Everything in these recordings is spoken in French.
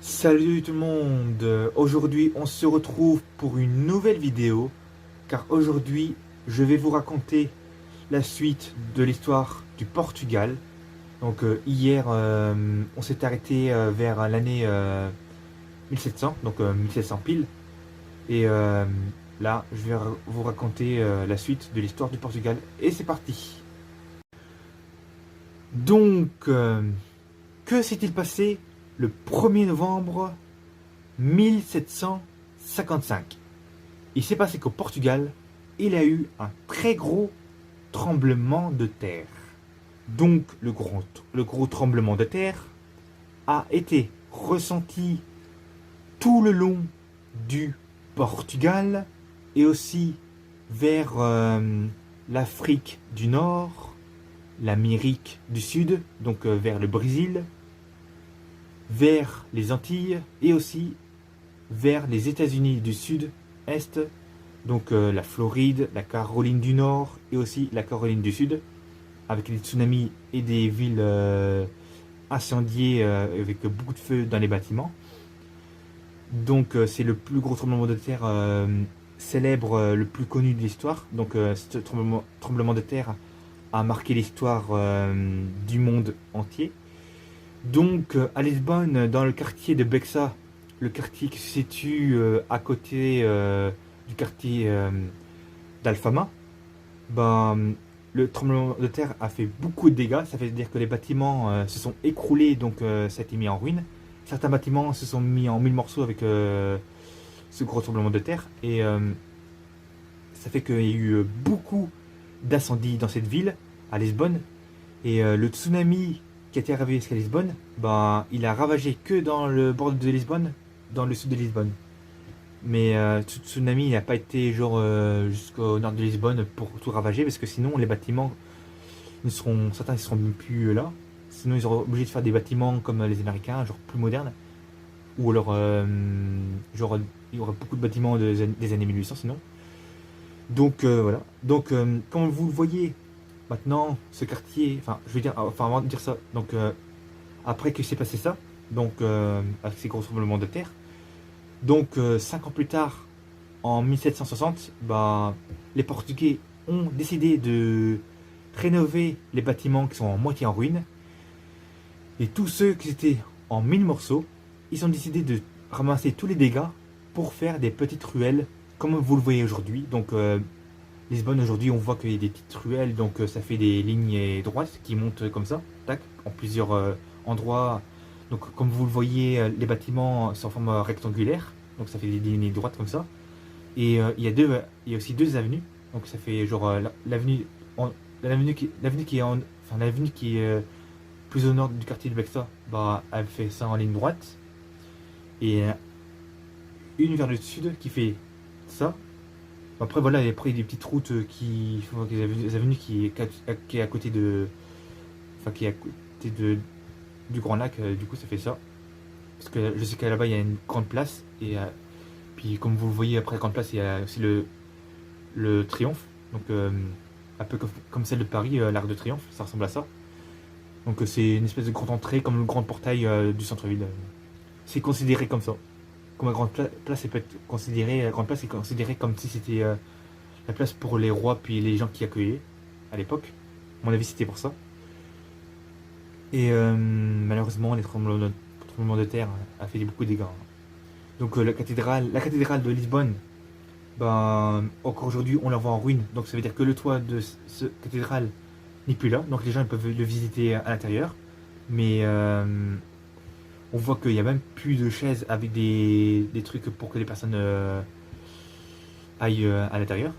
Salut tout le monde, aujourd'hui on se retrouve pour une nouvelle vidéo car aujourd'hui je vais vous raconter la suite de l'histoire du Portugal. Donc hier on s'est arrêté vers l'année 1700, donc 1700 pile. Et là je vais vous raconter la suite de l'histoire du Portugal et c'est parti. Donc que s'est-il passé le 1er novembre 1755? Il s'est passé qu'au Portugal, il y a eu un très gros tremblement de terre. Donc le gros tremblement de terre a été ressenti tout le long du Portugal et aussi vers l'Afrique du Nord, l'Amérique du Sud, donc vers le Brésil, vers les Antilles et aussi vers les États-Unis du Sud-Est, donc la Floride, la Caroline du Nord et aussi la Caroline du Sud, avec des tsunamis et des villes incendiées avec beaucoup de feu dans les bâtiments. Donc c'est le plus gros tremblement de terre célèbre, le plus connu de l'histoire. Donc ce tremblement de terre a marqué l'histoire du monde entier. Donc à Lisbonne, dans le quartier de Bexa, le quartier qui se situe à côté du quartier d'Alfama, ben, le tremblement de terre a fait beaucoup de dégâts. Ça veut dire que les bâtiments se sont écroulés, donc ça a été mis en ruine. Certains bâtiments se sont mis en mille morceaux avec ce gros tremblement de terre. Et ça fait qu'il y a eu beaucoup d'incendies dans cette ville, à Lisbonne. Et le tsunami qui a été arrivé jusqu'à Lisbonne, ben, il a ravagé que dans le bord de Lisbonne, dans le sud de Lisbonne. Mais ce tsunami n'a pas été genre jusqu'au nord de Lisbonne pour tout ravager, parce que sinon les bâtiments certains ne seront même plus là. Sinon ils auront obligé de faire des bâtiments comme les Américains, genre plus modernes. Ou alors genre il y aurait beaucoup de bâtiments des années 1800 sinon. Donc voilà. Donc comme vous le voyez maintenant, ce quartier, enfin je veux dire, enfin avant de dire ça, donc après que s'est passé ça, donc avec ces gros tremblements de terre, donc 5 ans plus tard, en 1760, bah, les Portugais ont décidé de rénover les bâtiments qui sont en moitié en ruine. Et tous ceux qui étaient en 1000 morceaux, ils ont décidé de ramasser tous les dégâts pour faire des petites ruelles, comme vous le voyez aujourd'hui. Donc Lisbonne aujourd'hui, on voit qu'il y a des petites ruelles, donc ça fait des lignes droites qui montent comme ça, tac, en plusieurs endroits. Donc comme vous le voyez, les bâtiments sont en forme rectangulaire, donc ça fait des lignes droites comme ça. Et il y a aussi deux avenues, donc ça fait genre l'avenue, l'avenue qui est enfin l'avenue qui est plus au nord du quartier de Bexa, bah elle fait ça en ligne droite, et une vers le sud qui fait ça. Après voilà, après il y a des petites routes qui font des avenues qui est à côté de, enfin qui est à côté du Grand Lac, du coup ça fait ça. Parce que je sais qu'à là-bas il y a une grande place et puis comme vous le voyez après la grande place il y a aussi le Triomphe, donc un peu comme celle de Paris, l'Arc de Triomphe, ça ressemble à ça. Donc c'est une espèce de grande entrée comme le grand portail du centre-ville. C'est considéré comme ça. Comme la grande place, peut être considérée, la grande place est considérée comme si c'était la place pour les rois puis les gens qui accueillaient à l'époque. À mon avis c'était pour ça. Et malheureusement les tremblements de terre a fait beaucoup de dégâts. Donc la cathédrale de Lisbonne, ben, encore aujourd'hui on la voit en ruine. Donc ça veut dire que le toit de cette cathédrale n'est plus là. Donc les gens ils peuvent le visiter à l'intérieur. Mais on voit qu'il n'y a même plus de chaises avec des trucs pour que les personnes aillent à l'intérieur.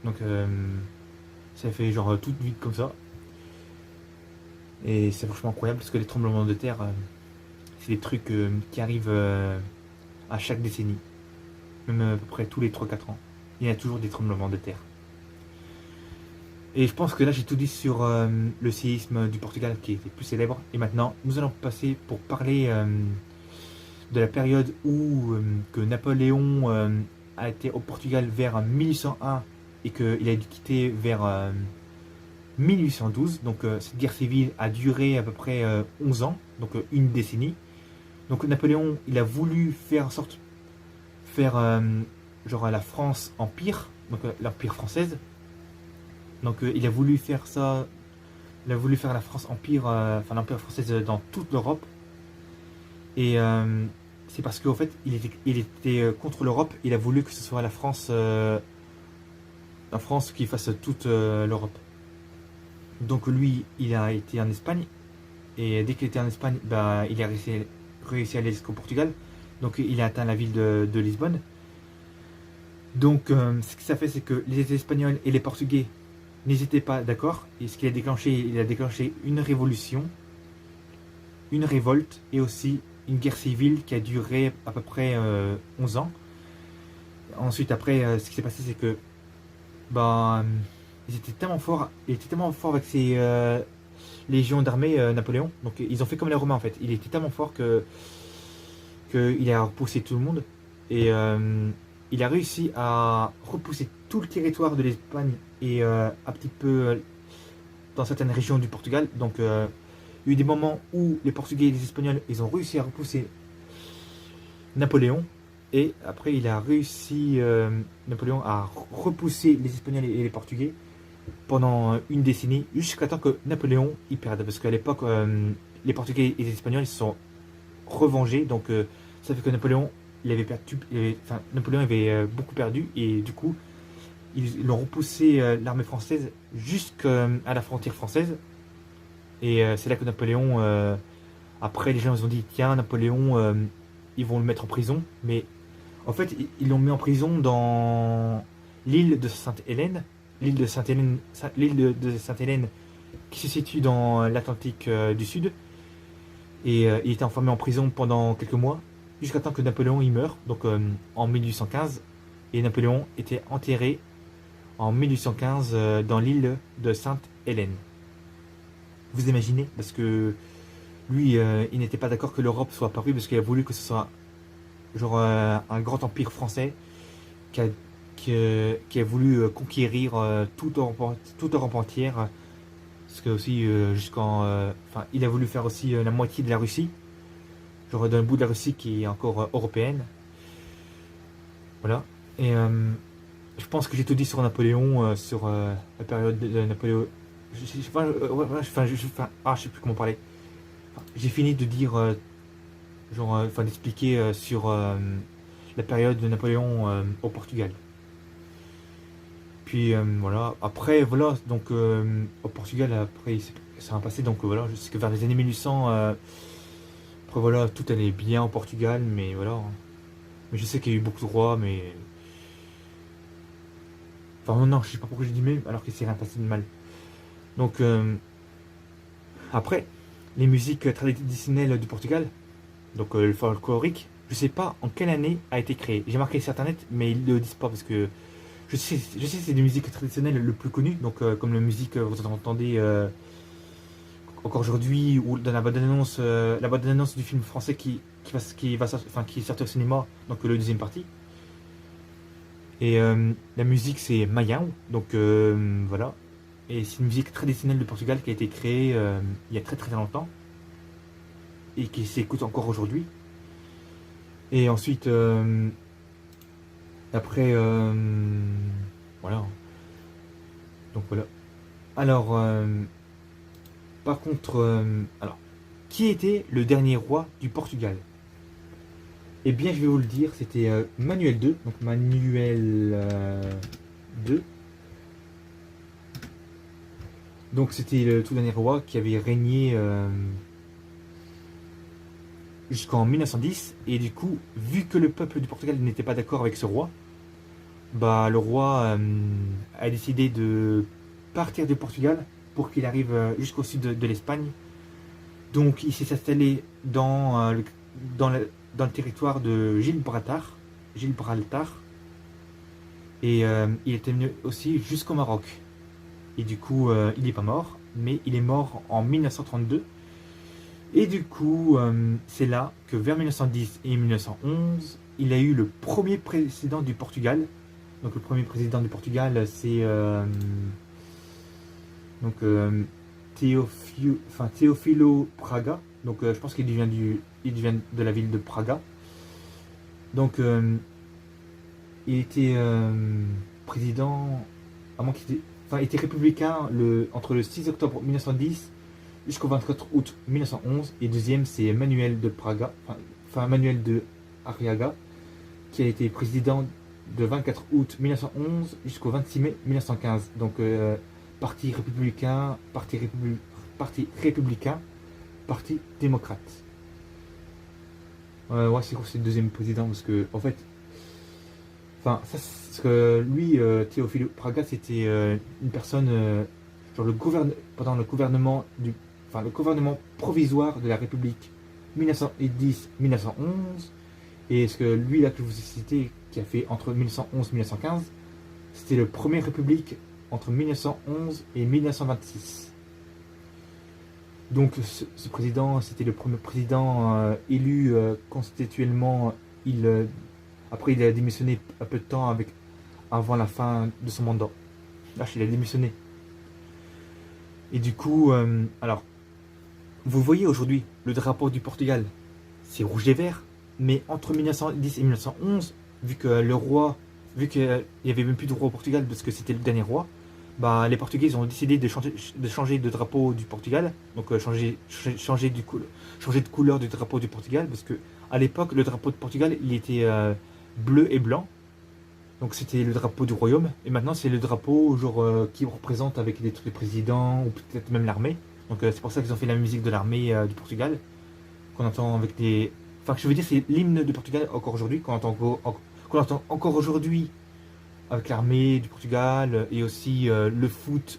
Donc ça fait genre toute vide comme ça. Et c'est franchement incroyable parce que les tremblements de terre, c'est des trucs qui arrivent à chaque décennie. Même à peu près tous les 3 4 ans. Il y a toujours des tremblements de terre. Et je pense que là j'ai tout dit sur le séisme du Portugal qui était plus célèbre. Et maintenant nous allons passer pour parler de la période où que Napoléon a été au Portugal vers 1801 et qu'il a dû quitter vers 1812. Donc cette guerre civile a duré à peu près 11 ans, donc une décennie. Donc Napoléon, il a voulu faire en sorte faire genre la France empire, donc l'empire française. Donc il a voulu faire ça, il a voulu faire la France empire, enfin l'empire française dans toute l'Europe. Et c'est parce qu'en fait, il était contre l'Europe. Il a voulu que ce soit la France qui fasse toute l'Europe. Donc lui, il a été en Espagne. Et dès qu'il était en Espagne, bah, il a réussi à aller jusqu'au Portugal. Donc il a atteint la ville de Lisbonne. Donc ce que ça fait, c'est que les Espagnols et les Portugais n'étaient pas d'accord. Et ce qu'il a déclenché, il a déclenché une révolution, une révolte et aussi une guerre civile qui a duré à peu près 11 ans. Ensuite, après, ce qui s'est passé, c'est que bah, il était tellement fort avec ses légions d'armée, Napoléon. Donc, ils ont fait comme les Romains en fait. Il était tellement fort que il a repoussé tout le monde et il a réussi à repousser tout le territoire de l'Espagne et un petit peu dans certaines régions du Portugal. Donc, il y a eu des moments où les Portugais et les Espagnols, ils ont réussi à repousser Napoléon. Et après, il a réussi, Napoléon, à repousser les Espagnols et les Portugais pendant une décennie, jusqu'à temps que Napoléon y perde. Parce qu'à l'époque, les Portugais et les Espagnols ils se sont revengés. Donc, ça fait que Napoléon, Napoléon avait beaucoup perdu. Et du coup, ils ont repoussé l'armée française jusqu'à la frontière française. Et c'est là que Napoléon, après les gens ils ont dit, tiens, Napoléon, ils vont le mettre en prison. Mais en fait, ils l'ont mis en prison dans l'île de Sainte-Hélène. L'île de Sainte-Hélène qui se situe dans l'Atlantique du Sud. Et il était enfermé en prison pendant quelques mois, jusqu'à temps que Napoléon y meure, donc en 1815. Et Napoléon était enterré en 1815 dans l'île de Sainte-Hélène. Vous imaginez? Parce que lui, il n'était pas d'accord que l'Europe soit apparue, parce qu'il a voulu que ce soit genre un grand empire français qui a, qui a voulu conquérir toute Europe entière. Parce que aussi, enfin, il a voulu faire aussi la moitié de la Russie. Genre d'un bout de la Russie qui est encore européenne. Voilà. Et je pense que j'ai tout dit sur Napoléon, sur la période de Napoléon. Je sais plus comment parler. J'ai fini de dire, d'expliquer sur la période de Napoléon au Portugal. Puis voilà, après, voilà, donc au Portugal, après, ça va passer, donc voilà, je sais que vers les années 1800, après voilà, tout allait bien au Portugal, mais voilà. Mais je sais qu'il y a eu beaucoup de rois, mais. Enfin, non, je sais pas pourquoi je dis mais, alors qu'il s'est rien passé de mal. Donc, après, les musiques traditionnelles du Portugal, donc le folklorique, je sais pas en quelle année a été créé. J'ai marqué sur internet, mais ils le disent pas parce que je sais que c'est des musiques traditionnelles le plus connues, donc comme la musique que vous entendez encore aujourd'hui ou dans la bande annonce du film français qui est sorti au cinéma, donc le deuxième partie. Et la musique c'est Mayao, donc voilà. Et c'est une musique traditionnelle du Portugal qui a été créée il y a très très longtemps et qui s'écoute encore aujourd'hui. Et ensuite, après, voilà. Donc voilà. Alors, par contre, alors, qui était le dernier roi du Portugal? Eh bien, je vais vous le dire, c'était Manuel II, donc Manuel II. Donc c'était le tout dernier roi qui avait régné jusqu'en 1910. Et du coup, vu que le peuple du Portugal n'était pas d'accord avec ce roi, bah le roi a décidé de partir du Portugal pour qu'il arrive jusqu'au sud de l'Espagne. Donc il s'est installé dans le territoire de Gibraltar. Et il est venu aussi jusqu'au Maroc. Et du coup, il n'est pas mort, mais il est mort en 1932. Et du coup, c'est là que vers 1910 et 1911, il a eu le premier président du Portugal. Donc le premier président du Portugal, c'est donc Teófilo Braga. Donc je pense il vient de la ville de Praga. Donc il était président, il était républicain entre le 6 octobre 1910 jusqu'au 24 août 1911. Et deuxième, c'est Manuel de Praga, Manuel de Arriaga, qui a été président de 24 août 1911 jusqu'au 26 mai 1915. Donc parti républicain, parti démocrate. Ouais, c'est le deuxième président parce que en fait, parce que lui, Théophile Praga, c'était une personne, genre pendant le gouvernement provisoire de la République 1910-1911. Et ce que lui là que je vous ai cité, qui a fait entre 1911 et 1915, c'était le premier République entre 1911 et 1926. Donc ce président, c'était le premier président élu constitutionnellement. Après, il a démissionné un peu de temps avant la fin de son mandat. Il a démissionné. Et du coup, alors, vous voyez aujourd'hui le drapeau du Portugal, c'est rouge et vert. Mais entre 1910 et 1911, vu qu'il n'y avait même plus de roi au Portugal parce que c'était le dernier roi, bah, les Portugais ont décidé de changer de drapeau du Portugal, donc changer de couleur du drapeau du Portugal, parce que à l'époque le drapeau de Portugal il était bleu et blanc, donc c'était le drapeau du royaume, et maintenant c'est le drapeau genre qui représente avec des trucs de président ou peut-être même l'armée. Donc c'est pour ça qu'ils ont fait la musique de l'armée du Portugal qu'on entend avec des, enfin je veux dire c'est l'hymne du Portugal encore aujourd'hui qu'on entend encore aujourd'hui avec l'armée du Portugal et aussi le foot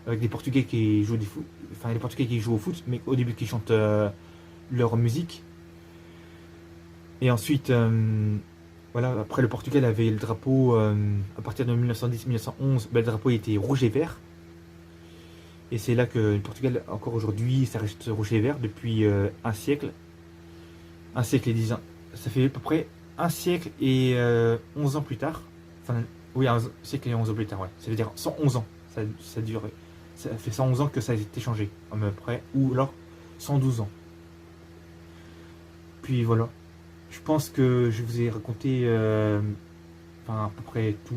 avec des Portugais qui jouent les Portugais qui jouent au foot, mais au début qui chantent leur musique. Et ensuite, voilà, après le Portugal avait le drapeau à partir de 1910-1911, ben, le drapeau était rouge et vert. Et c'est là que le Portugal, encore aujourd'hui, ça reste rouge et vert depuis un siècle. Un siècle et 10 ans. Ça fait à peu près un siècle et 11 ans plus tard. Enfin, oui, un siècle et 11 ans plus tard, ouais. Ça veut dire 111 ans. Ça dure. Ça fait 111 ans que ça a été changé, à peu près. Ou alors 112 ans. Puis voilà. Je pense que je vous ai raconté à peu près tout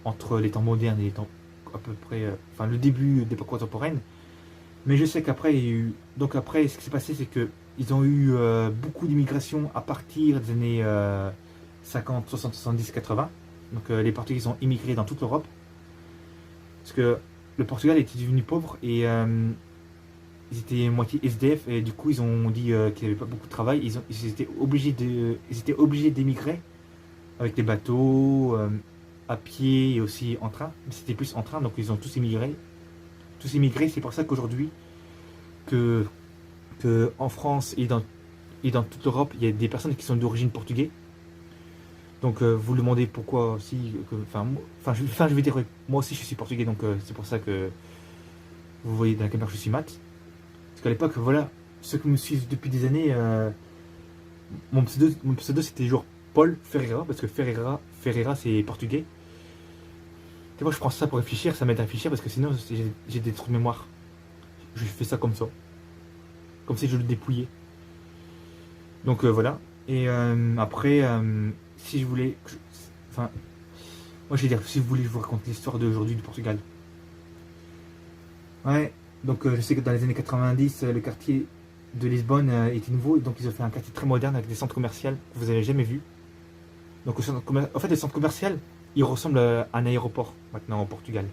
entre les temps modernes et les temps à peu près. Le début d'époque contemporaine. Mais je sais qu'après, il y a eu. Donc après, ce qui s'est passé, c'est que ils ont eu beaucoup d'immigration à partir des années 50, 60, 70, 80. Donc les Portugais ont immigré dans toute l'Europe. Parce que le Portugal était devenu pauvre et ils étaient moitié SDF et du coup ils ont dit qu'il n'y avait pas beaucoup de travail. Ils étaient obligés d'émigrer avec des bateaux, à pied et aussi en train. Mais c'était plus en train, donc ils ont tous immigré. C'est pour ça qu'aujourd'hui, que en France et dans toute l'Europe, il y a des personnes qui sont d'origine portugaise. Donc vous le demandez pourquoi aussi. Je vais dire, moi aussi je suis portugais, donc c'est pour ça que vous voyez dans la caméra que je suis mat. Parce qu'à l'époque, voilà, ceux qui me suivent depuis des années, mon pseudo c'était genre Paul Ferreira, parce que Ferreira c'est portugais. Et moi je prends ça pour réfléchir, ça m'aide à réfléchir parce que sinon j'ai des trous de mémoire. Je fais ça comme ça. Comme si je le dépouillais. Donc voilà. Et après, si je voulais. Moi je vais dire, si vous voulez, je vous raconte l'histoire d'aujourd'hui du Portugal. Ouais, donc je sais que dans les années 90, le quartier de Lisbonne était nouveau, donc ils ont fait un quartier très moderne avec des centres commerciaux que vous n'avez jamais vus. Donc en fait, le centre commercial, il ressemble à un aéroport maintenant au Portugal.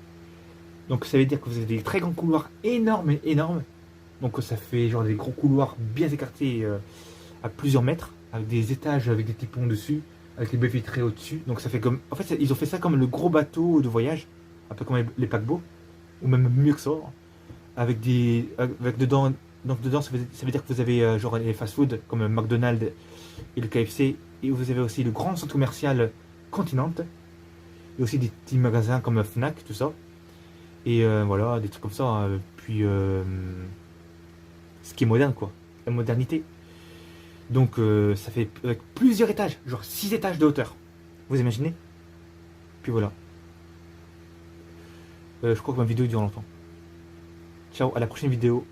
Donc ça veut dire que vous avez des très grands couloirs énormes. Donc ça fait genre des gros couloirs bien écartés à plusieurs mètres, avec des étages avec des tipons dessus, avec les baies vitrées au-dessus. Donc ça fait comme. En fait, ils ont fait ça comme le gros bateau de voyage, un peu comme les paquebots, ou même mieux que ça, avec dedans. Donc dedans, ça veut dire que vous avez genre les fast-food comme McDonald's et le KFC, et vous avez aussi le grand centre commercial Continent, et aussi des petits magasins comme Fnac, tout ça. Et voilà, des trucs comme ça. Puis ce qui est moderne, quoi. La modernité. Donc ça fait avec plusieurs étages, genre 6 étages de hauteur. Vous imaginez? Puis voilà. Je crois que ma vidéo dure longtemps. Ciao, à la prochaine vidéo.